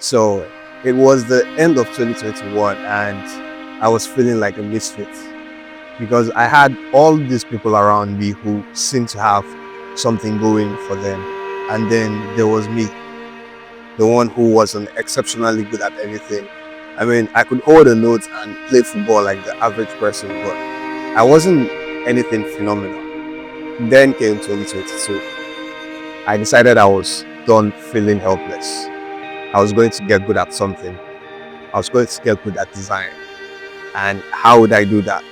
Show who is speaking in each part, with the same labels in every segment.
Speaker 1: So it was the end of 2021 and I was feeling like a misfit because I had all these people around me who seemed to have something going for them. And then there was me, the one who wasn't exceptionally good at anything. I mean, I could hold a note and play football like the average person, but I wasn't anything phenomenal. Then came 2022. I decided I was done feeling helpless. I was going to get good at something. I was going to get good at design. And how would I do that?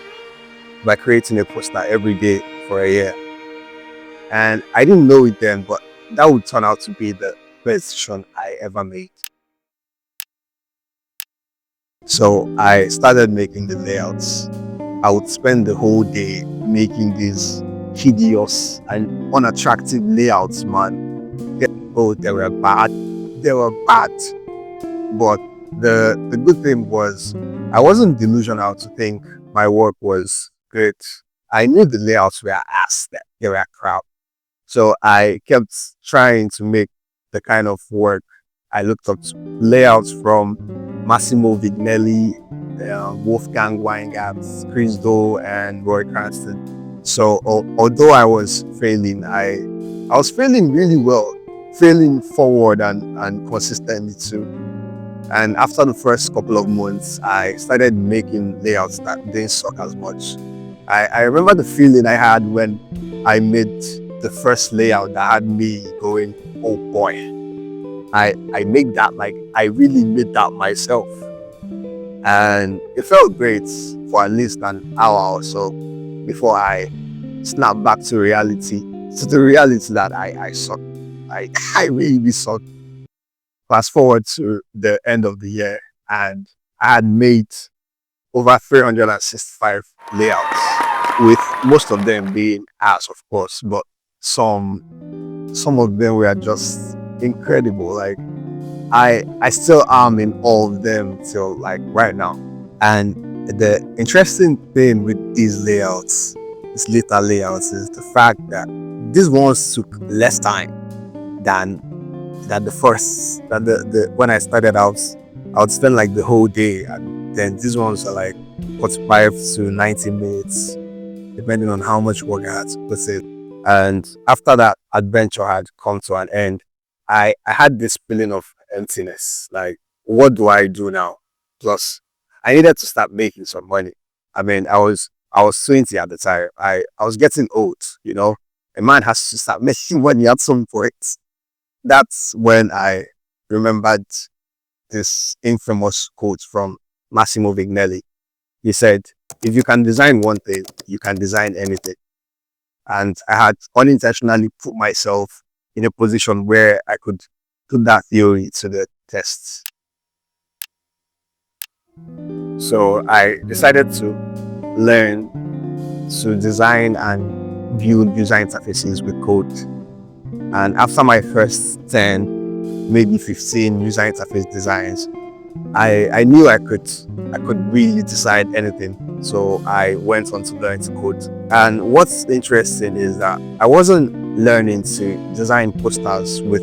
Speaker 1: By creating a poster every day for a year. And I didn't know it then, but that would turn out to be the best decision I ever made. So I started making the layouts. I would spend the whole day making these hideous and unattractive layouts, man. Oh, they were bad. They were bad. But the good thing was I wasn't delusional to think my work was great. I knew the layouts were ass, that they were crap. So I kept trying to make the kind of work I looked up to. Layouts from Massimo Vignelli, Wolfgang Weingartz, Chris Doe, and Roy Cranston. So although I was failing, I was failing really well, failing forward and consistently too. And after the first couple of months, I started making layouts that didn't suck as much. I remember the feeling I had when I made the first layout that had me going, oh boy, I made that, like I really made that myself. And it felt great for at least an hour or so before I snapped back to reality. To the reality that I sucked. I really sucked. Fast forward to the end of the year and I had made over 365 layouts, with most of them being ass, of course, but some of them were just incredible. Like I still am in all of them till like right now. And the interesting thing with these layouts, these later layouts, is the fact that these ones took less time than the first. That the when I started out, I would spend like the whole day, and then these ones are like 45 to 90 minutes, depending on how much work I had to put in. And after that adventure had come to an end, I had this feeling of emptiness. Like, what do I do now? Plus, I needed to start making some money. I mean, I was 20 at the time. I was getting old, you know. A man has to start making money at some point. That's when I remembered this infamous quote from Massimo Vignelli. He said, if you can design one thing, you can design anything. And I had unintentionally put myself in a position where I could put that theory to the test. So I decided to learn to design and build user interfaces with code. And after my first 10, maybe 15 user interface designs, I knew I could really decide anything. So I went on to learn to code. And what's interesting is that I wasn't learning to design posters with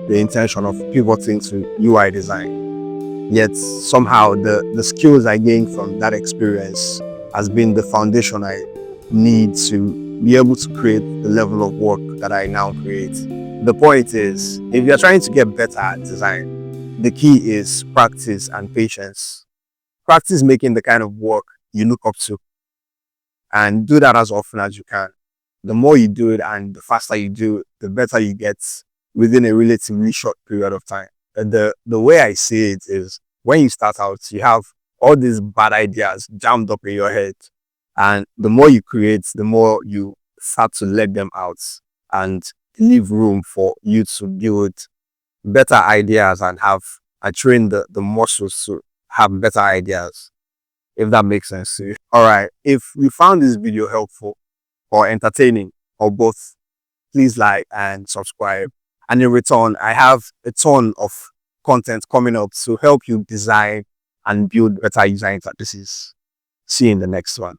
Speaker 1: the intention of pivoting to UI design. Yet somehow the skills I gained from that experience has been the foundation I need to be able to create the level of work that I now create. The point is, if you're trying to get better at design, the key is practice and patience. Practice making the kind of work you look up to and do that as often as you can. The more you do it and the faster you do it, the better you get within a relatively short period of time. And the way I see it is, when you start out, you have all these bad ideas jammed up in your head. And the more you create, the more you start to let them out and leave room for you to build better ideas and train the muscles to have better ideas, if that makes sense to you. All right, if you found this video helpful or entertaining or both, please like and subscribe. And in return, I have a ton of content coming up to help you design and build better user interfaces. See you in the next one.